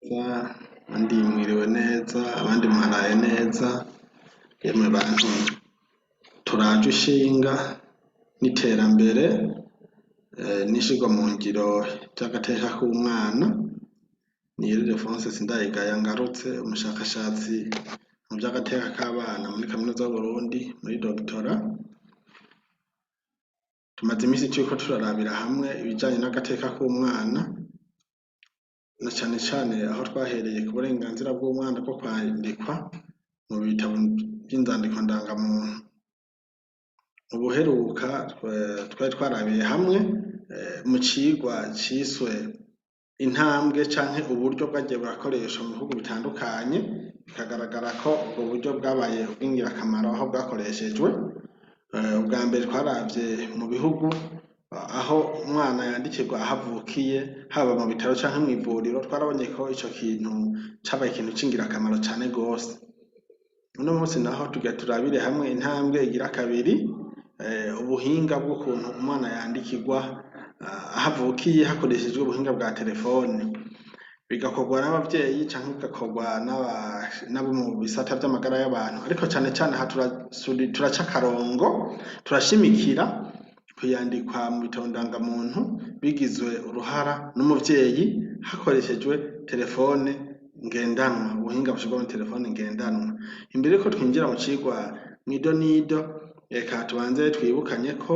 Abandi mwiriwe neza, abandi mwaraye neza, yemwe bantu turaje ishinga n'iterambere n'ishirwa mu ngiro ry'agateka k'umwana. Ni Ildefonse Sindayigaya ngarutse, umushakashatsi mu vy'agateka k'abana muri kaminuza y'Uburundi muri doctora. Tumaze imisi turiko turarabira hamwe ibijanye n'agateka k'umwana, na cane cane aho twahereye ku burenganzira bw'umwana bwo kwandikwa mu bitabo vy'inzandiko ndangamuntu. Ubuheruka twari twarabiye hamwe mu cigwa ciswe intambwe canke uburyo bwagiye burakoreshwa mu bihugu bitandukanye, bikagaragara ko ubwo buryo bwabaye ubw'ingirakamaro aho bwakoreshejwe. Ubwa mbere twaravye mu bihugu aho umwana yandikirwa aho avukiye, haba mu bitaro canke mw'ivuriro, twarabonye ko ico kintu cabaye ikintu c'ingirakamaro cane gose. Uno munsi naho tugira turabire hamwe intambwe igira kabiri, ubuhinga bw'ukuntu umwana yandikirwa aho avukiye hakoreshejwe ubuhinga bwa telefone, bigakorwa n'abavyeyi canke bigakorwa n'abo mu bisata vy'amagara y'abantu, ariko cane cane aha turaca akarongo, turashimikira kuyandikwa mu bitabo ndangamuntu bigizwe uruhara n'umuvyeyi hakoreshejwe telefone ngendanwa, ubuhinga bushirwa muri telefone ngendanwa. Imbere yuko twinjira mu cigwa mw'idonido, reka tubanze twibukanye ko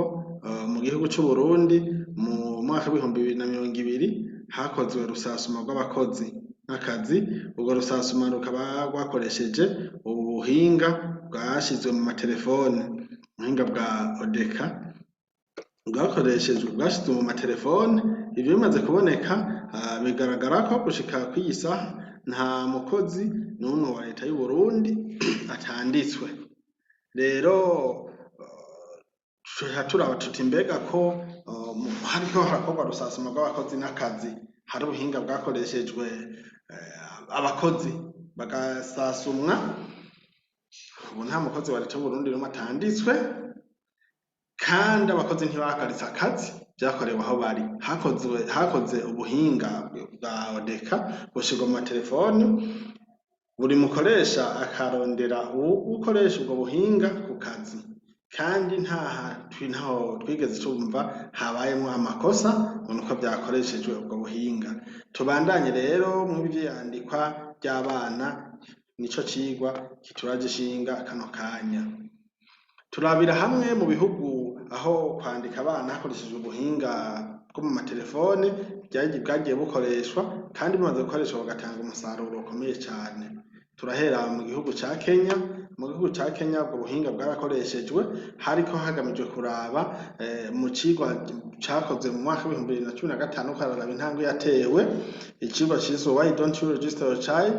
mu gihugu c'Uburundi mu mwaka w'2020 hakozwe rusasuma rw'abakozi n'akazi. Urwo rusasuma rukaba rwakoresheje ubuhinga bwashizwe mu matelefone, ubuhinga bwa ODECA bwashizwe mu matelefone. Ivyo bimaze kuboneka, bigaragara ko gushika kw'iyi saha nta mukozi n'umwe wa leta y'Uburundi atanditswe. Rero turaba tuti mbega ko hariko harakorwa rusasuma rw'abakozi n'akazi, hari ubuhinga bwakoreshejwe abakozi bagasasumwa, ubu nta mukozi wa leta y'Uburundi n'umwe atanditswe, kandi abakozi ntibahagaritse akazi, vyakorewe aho bari. Hakoze ubuhinga bwa ODECA bushirwa mu matelefoni, buri mukoresha akarondera uwukoresha ubwo buhinga ku kazi, kandi ntaho twigeze tumva habayemwo amakosa ngo nuko vyakoreshejwe ubwo buhinga. Tubandanye rero mw'ivyandikwa ry'abana, nico cigwa kituraje ishinga kano kanya. Turabira hamwe mu bihugu aho kwandika abana hakoreshejwe ubuhinga bwo mu matelefone bwagiye bukoreshwa, kandi bimaze gukoreshwa bugatanga umusaruro ukomeye cane. Turahera mu gihugu ca Kenya. Mu gihugu ca Kenya ubwo buhinga bwarakoreshejwe, hariko hagamijwe kuraba mu cigwa cakozwe mu mwaka w'2015 ukararaba intambwe yatewe. Icigwa ciswe Why don't you register your child?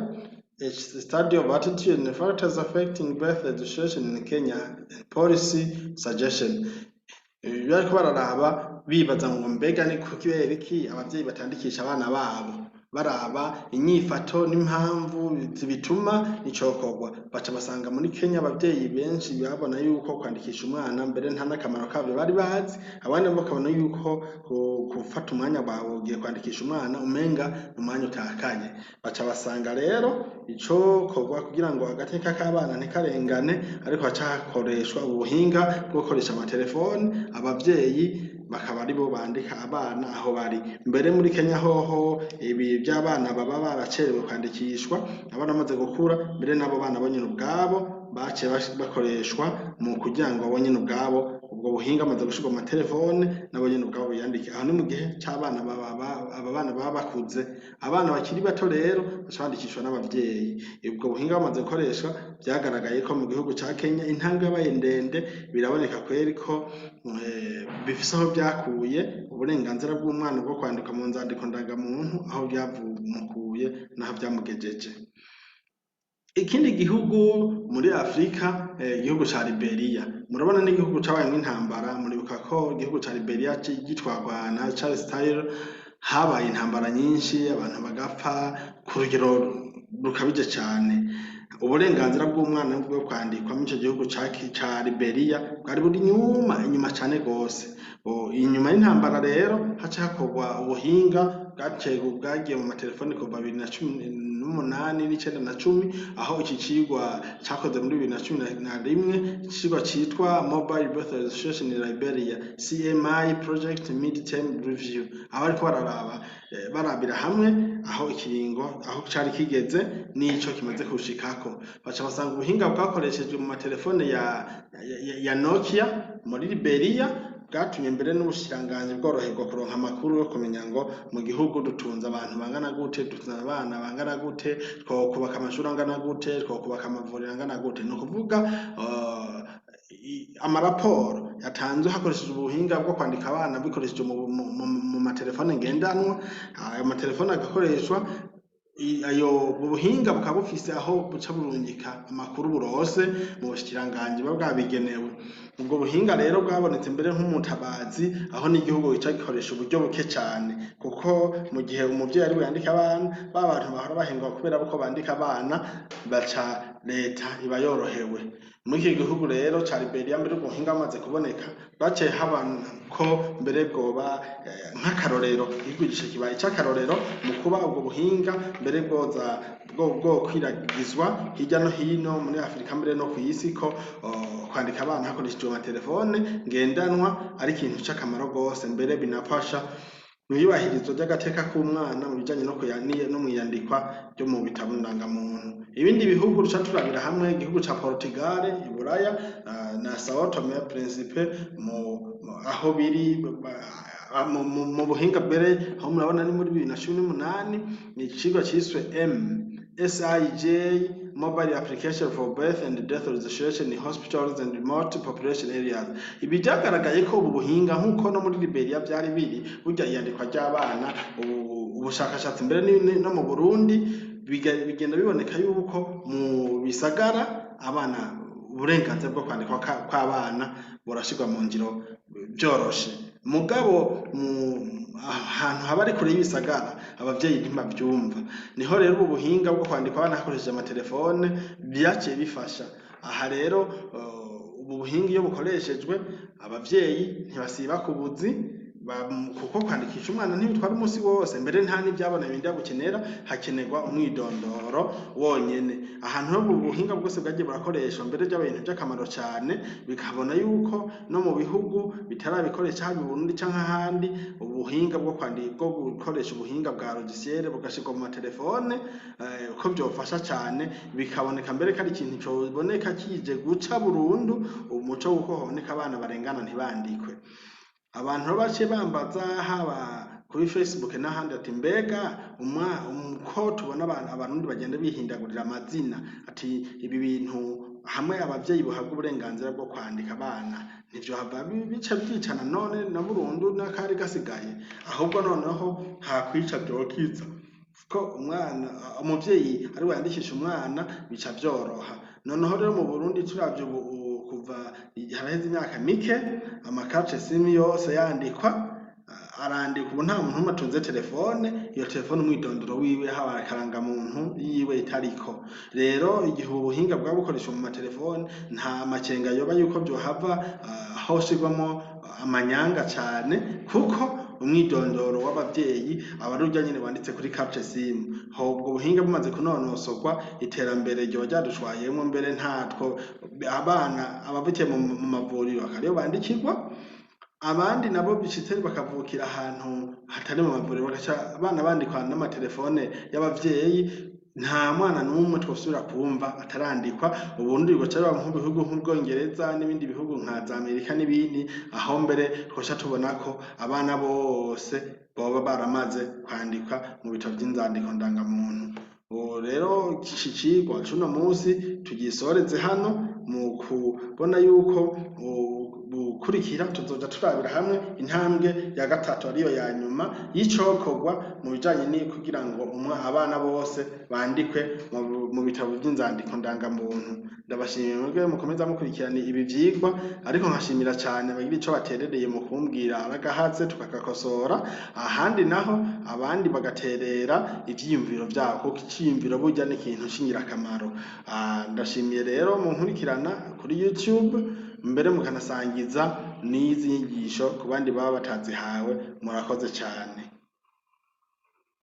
A study of attitude and factors affecting birth registration in Kenya and policy suggestion. Bariko bararaba bibaza ngo mbega ni kubera iki abavyeyi batandikisha abana babo, baraba inyifato n'impamvu zibituma icokorwa. Baca basanga muri Kenya abavyeyi benshi babona yuko kwandikisha umwana mbere nta n'akamaro kavyo bari bazi, abandi bakabona yuko gufata umwanya wawe ugiye kwandikisha umwana umenga umwanya utakaye. Baca basanga rero icokorwa kugira ngo agateka k'abana ntikarengane, ariko haca hakoreshwa ubuhinga bwo gukoresha amatelefone, abavyeyi bakaba aribo bandika abana aho bari. Mbere muri Kenya hoho ibi vy'abana baba baracerewe kwandikishwa, abana bamaze gukura, mbere n'abo bana bo nyene ubwabo baciye bakoreshwa mu kugira ngo bo nyene ubwabo ubwo buhinga bamaze gushirwa mu matelefone, nabo nyene ubwabo biyandike. Aho ni mu gihe c'abana aba bana baba bakuze. Abana bakiri bato rero baca bandikishwa n'abavyeyi. Ubwo buhinga bamaze gukoreshwa, vyagaragaye ko mu gihugu ca Kenya intambwe yabaye ndende. Biraboneka kweri ko bifise aho vyakuye uburenganzira bw'umwana bwo kwandika mu nzandiko ndangamuntu, aho vyavumukuye n'aho vyamugejeje. Ikindi gihugu muri Afrika, igihugu ca Liberia. Murabona n'igihugu cabayemwo intambara, muribuka ko igihugu ca Liberia gitwarwa na Charles Taylor, habaye intambara nyinshi, abantu bagapfa ku rugero rukabije cane. Uburenganzira bw'umwana bwo kwandikwa muri ico gihugu ca Liberia bwari buri inyuma cane gose. Inyuma y'intambara rero haca hakorwa ubuhinga bwagiye mu matelefoni kuva 2018 n'icenda na 10, aho iki cigwa cakoze muri 2011, icigwa citwa Mobile Birth Registration in Liberia CMI Project Mid-Term Review, aho ariko barabira hamwe aho ikiringo aho cari kigeze n'ico kimaze kushikako. Baca basanga ubuhinga bwakoreshejwe mu matelefone ya Nokia muri Liberia bwatumye mbere n'ubushikiranganji bworoherwa kuronka amakuru yo kumenya ngo mu gihugu dutunze abantu bangana gute, dutunze abana bangana gute, twokubaka amashuri angana gute, twokubaka amavuriro angana gute. Ni ukuvuga amaraporo yatanzwe hakoreshejwe ubuhinga bwo kwandika abana bikoresheje mu matelefone ngendanwa. Ayo matelefone agakoreshwa, ayo buhinga bukaba bufise aho buca burungika amakuru burose mu bushikiranganji bwabigenewe. Ubwo buhinga rero bwabonetse mbere nk'umutabazi, aho n'igihugu gica gikoresha uburyo buke cane, kuko mu gihe umuvyeyi ari yandika abana, bantu bahora bahingwa kubera ko bandika abana, baca leta iba yorohewe. Muri iki gihugu rero ca Liberia mbere ubuhinga bamaze kuboneka, baciye habana ko mbere bwoba nk'akarorero, igihugu gice kiba ic'akarorero mu kuba ubwo buhinga mbere bwo kwiragizwa hirya no hino muri Afurika mbere no kw'isi, ko kwandika abana hakoreshejwe amatelefone ngendanwa ari ikintu c'akamaro gose, mbere binafasha mwiyubahirizwa ry'agateka k'umwana mu bijanye no mwiyandikwa ryo mu bitabo ndangamuntu. Ibindi bihugu duca turabira hamwe, igihugu ca Portugal i Buraya na Sao Tome et Principe aho biri mu buhinga mbere, aho murabona ni muri 2018, ni icigwa ciswe MSIJ Mobile Application for Birth and Death Registration in Hospitals and Remote Population Areas. Ibi vyagaragaye ko ubu buhinga nk'uko no muri Liberia vyari biri, burya iyandikwa ry'abana, ubushakashatsi mbere no mu Burundi bigenda biboneka yuko mu bisagara abana uburenganzira bwo kwandikwa kw'abana burashirwa mu ngiro vyoroshe. Mugabo ahantu haba ari kure y'ibisagara abavyeyi ntibavyumva, niho rero ubu buhinga bwo kwandika abana hakoresheje amatelefone vyaciye bifasha. Aha rero ubu buhinga iyo bukoreshejwe, abavyeyi ntibasiba ku buzi, kuko kwandikisha umwana ntibitwara umunsi wose, mbere nta n'ivyabona bindi bukenera, hakenerwa umwidondoro wonyene. Ahantu ho ubu buhinga bwose bwagiye burakoreshwa mbere by'abintu by'akamaro cane, bikabona yuko no mu bihugu bitarabikoresha haba i Burundi canke ahandi, ubuhinga bwo gukoresha ubuhinga bwa logiciel bugashirwa mu matelefone ko vyofasha cane, bikaboneka mbere ko ari ikintu coboneka kije guca burundu umuco w'uko haboneka abana barengana ntibandikwe. Abantu baciye bambaza haba kuri Facebook n'ahandi ati mbega ko tubona abarundi bagenda bihindagurira amazina, ati ibi bintu hamwe abavyeyi buhabwa uburenganzira bwo kwandika abana nivyo hava bica byicana none na burundu n'akari gasigaye, ahubwo noneho hakwica vyokiza ko umuvyeyi ari wandikisha umwana bica vyoroha. Noneho rero mu Burundi turavye kuva haraheze imyaka mike, amakache simu yose yandikwa, arandika ubu nta muntu atunze telefone, iyo telefone umwidondoro wiwe haba akaranga muntu yiwe itariko. Rero igihe ubuhinga bwabukoresha mu matelefone, nta makenga yoba yuko vyohava hoshirwamo amanyanga cane, kuko umwidondoro w'abavyeyi aba ari urya nyene wanditse kuri carte simu. Ubwo buhinga bumaze kunonosorwa, iterambere ryoba ryadushwayemwo, mbere ntatwo abana abavukiye mu mavuriro akariyo bandikirwa, abandi nabo bishitse bakavukira ahantu hatari mu mavuriro, bagaca abana bandikwa n'amatelefone y'abavyeyi. Nta mwana n'umwe twosubira kumva atarandikwa. Ubundi bigoca biba mu bihugu nk'Ubwongereza n'ibindi bihugu nka za Amerika n'ibindi, aho mbere twoca tubona ko abana bose boba baramaze kwandikwa mu bitabo vy'inzandiko ndangamuntu. Ubu rero iki cigwa c'uno musi tugisoreze hano, mu kubona yuko bukurikira tuzoja turabira hamwe intambwe ya gatatu ariyo ya nyuma y'icokorwa mu bijanye ni kugira ngo abana bose bandikwe mu bitabo vy'inzandiko ndangamuntu. Ndabashimiye mwebwe mukomeza mukurikirana ibi vyigwa, ariko nkashimira cane abagira ico baterereye mu kumbwira aragahatse tukagakosora, ahandi naho abandi bagaterera ivyiyumviro vyabo, kuko iciyumviro burya ni ikintu c'ingirakamaro. Ndashimiye rero mu nkurikirana kuri YouTube, mbere mukanasangiza n'izi nyigisho ku bandi baba batazihawe. Murakoze cane.